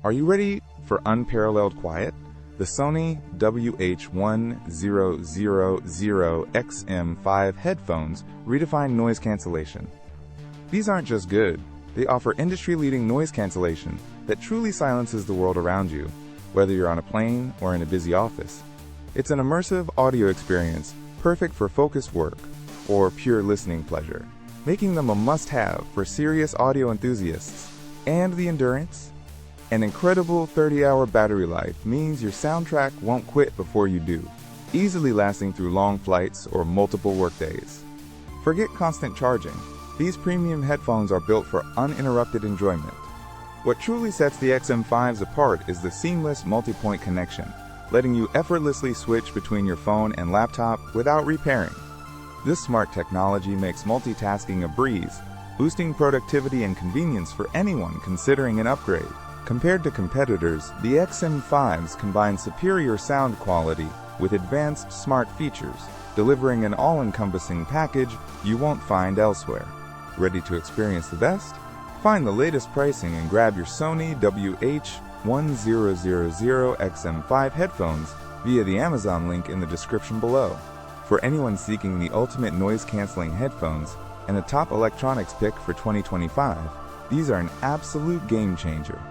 Are you ready for unparalleled quiet? The Sony WH-1000XM5 headphones redefine noise cancellation. These aren't just good, they offer industry-leading noise cancellation that truly silences the world around you, whether you're on a plane or in a busy office. It's an immersive audio experience perfect for focused work or pure listening pleasure, making them a must-have for serious audio enthusiasts. And the endurance? An incredible 30-hour battery life means your soundtrack won't quit before you do, easily lasting through long flights or multiple workdays. Forget constant charging. These premium headphones are built for uninterrupted enjoyment. What truly sets the XM5s apart is the seamless multi-point connection, letting you effortlessly switch between your phone and laptop without repairing. This smart technology makes multitasking a breeze, boosting productivity and convenience for anyone considering an upgrade. Compared to competitors, the XM5s combine superior sound quality with advanced smart features, delivering an all-encompassing package you won't find elsewhere. Ready to experience the best? Find the latest pricing and grab your Sony WH-1000XM5 headphones via the Amazon link in the description below. For anyone seeking the ultimate noise-canceling headphones and a top electronics pick for 2025, these are an absolute game changer.